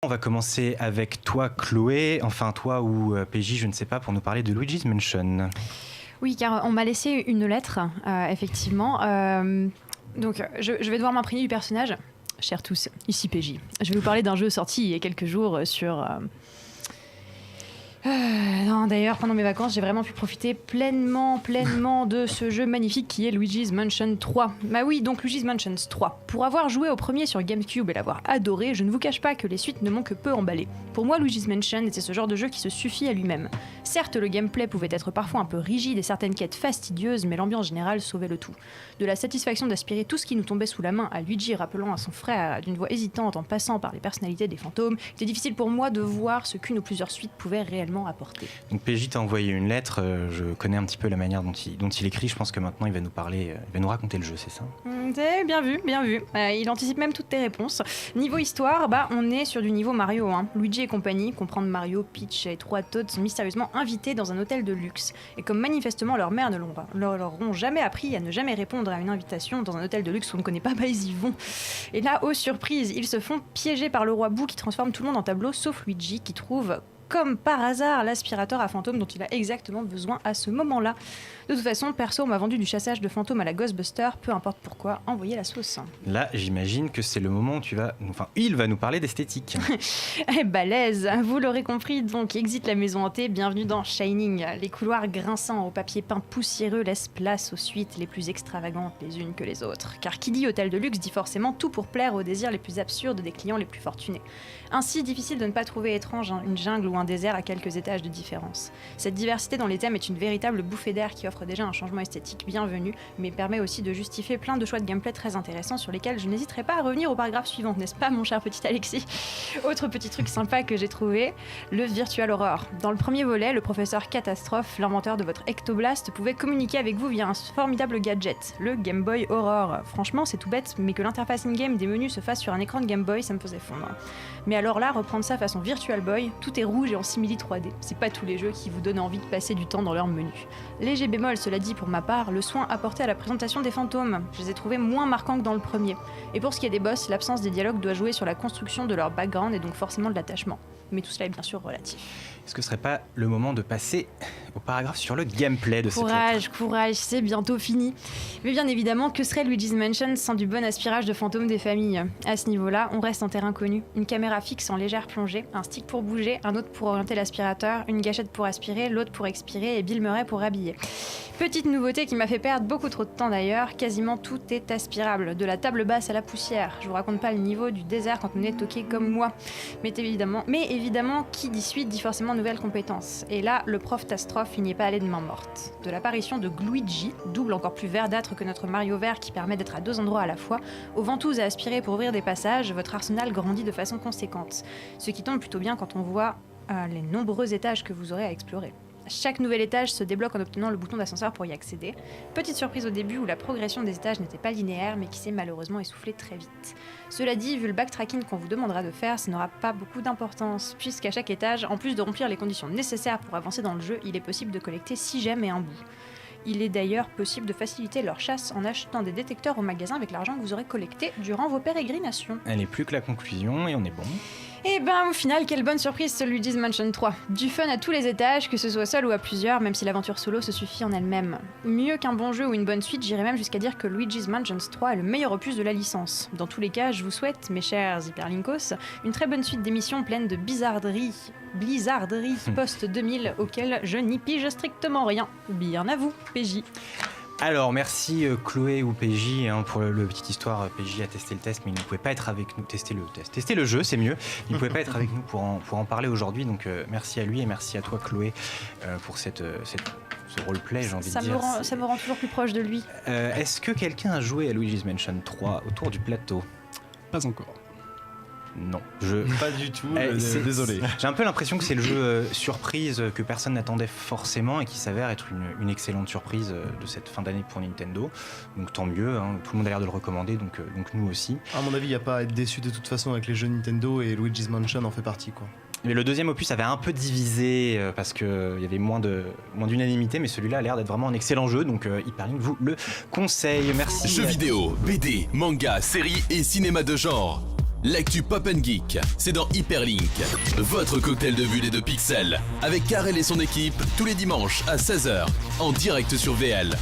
On va commencer avec toi, Chloé, enfin toi ou PJ, je ne sais pas, pour nous parler de Luigi's Mansion. Oui, car on m'a laissé une lettre, effectivement. Donc, je vais devoir m'imprégner du personnage. Chers tous, ici PJ. Je vais vous parler d'un jeu sorti il y a quelques jours sur... non, d'ailleurs, pendant mes vacances, j'ai vraiment pu profiter pleinement de ce jeu magnifique qui est Luigi's Mansion 3. Bah oui, donc Luigi's Mansion 3. Pour avoir joué au premier sur GameCube et l'avoir adoré, je ne vous cache pas que les suites ne m'ont que peu emballé. Pour moi, Luigi's Mansion était ce genre de jeu qui se suffit à lui-même. Certes, le gameplay pouvait être parfois un peu rigide et certaines quêtes fastidieuses, mais l'ambiance générale sauvait le tout. De la satisfaction d'aspirer tout ce qui nous tombait sous la main à Luigi, rappelant à son frère d'une voix hésitante en passant par les personnalités des fantômes, il était difficile pour moi de voir ce qu'une ou plusieurs suites pouvaient réellement apporter. Donc PJ t'a envoyé une lettre, je connais un petit peu la manière dont il écrit, je pense que maintenant il va nous parler, il va nous raconter le jeu, c'est ça ? C'est bien vu. Il anticipe même toutes tes réponses. Niveau histoire, on est sur du niveau Mario. Luigi et compagnie, comprendre Mario, Peach et 3 Toads, sont mystérieusement invités dans un hôtel de luxe. Et comme manifestement leur mère ne leur ont jamais appris à ne jamais répondre à une invitation dans un hôtel de luxe qu'on ne connaît pas, ils y vont. Et là, aux surprises, ils se font piéger par le roi Boo qui transforme tout le monde en tableau, sauf Luigi qui trouve... comme par hasard, l'aspirateur à fantômes dont il a exactement besoin à ce moment-là. De toute façon, perso, on m'a vendu du chassage de fantômes à la Ghostbuster, peu importe pourquoi, envoyez la sauce. Là, j'imagine que c'est le moment où il va nous parler d'esthétique. Balèze, vous l'aurez compris, donc exit la maison hantée, bienvenue dans Shining. Les couloirs grinçants au papier peint poussiéreux laissent place aux suites les plus extravagantes les unes que les autres. Car qui dit hôtel de luxe dit forcément tout pour plaire aux désirs les plus absurdes des clients les plus fortunés. Ainsi, difficile de ne pas trouver étrange une jungle ou un désert à quelques étages de différence. Cette diversité dans les thèmes est une véritable bouffée d'air qui offre déjà un changement esthétique bienvenu, mais permet aussi de justifier plein de choix de gameplay très intéressants sur lesquels je n'hésiterai pas à revenir au paragraphe suivant, n'est-ce pas mon cher petit Alexis ? Autre petit truc sympa que j'ai trouvé, le Virtual Horror. Dans le premier volet, le professeur Catastrophe, l'inventeur de votre Ectoblast, pouvait communiquer avec vous via un formidable gadget, le Game Boy Horror. Franchement, c'est tout bête, mais que l'interface in-game des menus se fasse sur un écran de Game Boy, ça me faisait fondre. Mais alors là, reprendre ça façon Virtual Boy, tout est rouge et en simili 3D. C'est pas tous les jeux qui vous donnent envie de passer du temps dans leur menu. Léger bémol, cela dit pour ma part, le soin apporté à la présentation des fantômes. Je les ai trouvés moins marquants que dans le premier. Et pour ce qui est des boss, l'absence des dialogues doit jouer sur la construction de leur background et donc forcément de l'attachement. Mais tout cela est bien sûr relatif. Est-ce que ce serait pas le moment de passer au paragraphe sur le gameplay de cette lettre ? Courage, c'est bientôt fini. Mais bien évidemment, que serait Luigi's Mansion sans du bon aspirage de fantômes des familles ? À ce niveau-là, on reste en terrain connu. Une caméra fixe en légère plongée, un stick pour bouger, un autre pour orienter l'aspirateur, une gâchette pour aspirer, l'autre pour expirer et Bill Murray pour habiller. Petite nouveauté qui m'a fait perdre beaucoup trop de temps d'ailleurs, quasiment tout est aspirable, de la table basse à la poussière. Je vous raconte pas le niveau du désert quand on est toqué comme moi. Mais évidemment, qui dit suite dit forcément nouvelles compétences. Et là, le prof Tastrophe, il n'y est pas allé de main morte. De l'apparition de Gluigi, double encore plus verdâtre que notre Mario vert qui permet d'être à 2 endroits à la fois, aux ventouses à aspirer pour ouvrir des passages, votre arsenal grandit de façon conséquente. Ce qui tombe plutôt bien quand on voit les nombreux étages que vous aurez à explorer. Chaque nouvel étage se débloque en obtenant le bouton d'ascenseur pour y accéder. Petite surprise au début où la progression des étages n'était pas linéaire mais qui s'est malheureusement essoufflée très vite. Cela dit, vu le backtracking qu'on vous demandera de faire, ça n'aura pas beaucoup d'importance, puisqu'à chaque étage, en plus de remplir les conditions nécessaires pour avancer dans le jeu, il est possible de collecter 6 gemmes et un bout. Il est d'ailleurs possible de faciliter leur chasse en achetant des détecteurs au magasin avec l'argent que vous aurez collecté durant vos pérégrinations. Elle n'est plus que la conclusion et on est bon. Et au final, quelle bonne surprise ce Luigi's Mansion 3. Du fun à tous les étages, que ce soit seul ou à plusieurs, même si l'aventure solo se suffit en elle-même. Mieux qu'un bon jeu ou une bonne suite, j'irais même jusqu'à dire que Luigi's Mansion 3 est le meilleur opus de la licence. Dans tous les cas, je vous souhaite, mes chers hyperlinkos, une très bonne suite d'émissions pleines de blizzarderies post-2000 auxquelles je n'y pige strictement rien. Bien à vous, PJ. Alors, merci Chloé ou PJ pour le petite histoire. PJ a testé le test, mais il ne pouvait pas être avec nous. Tester le jeu, c'est mieux. Il ne pouvait pas être avec nous pour en parler aujourd'hui. Donc, merci à lui et merci à toi, Chloé, pour ce roleplay, j'ai envie de dire. Ça me rend toujours plus proche de lui. Est-ce que quelqu'un a joué à Luigi's Mansion 3 autour du plateau ? Pas encore. Non, pas du tout, désolé. J'ai un peu l'impression que c'est le jeu surprise que personne n'attendait forcément et qui s'avère être une excellente surprise de cette fin d'année pour Nintendo. Donc tant mieux, tout le monde a l'air de le recommander, donc nous aussi. À mon avis, il n'y a pas à être déçu de toute façon avec les jeux Nintendo et Luigi's Mansion en fait partie, quoi. Mais le deuxième opus avait un peu divisé parce qu'il y avait moins d'unanimité, mais celui-là a l'air d'être vraiment un excellent jeu, donc Hyperlink vous le conseille. Merci. Jeux vidéo, BD, manga, séries et cinéma de genre. L'actu Pop & Geek, c'est dans Hyperlink, votre cocktail de bulles et de pixels, avec Karel et son équipe, tous les dimanches à 16h, en direct sur VL.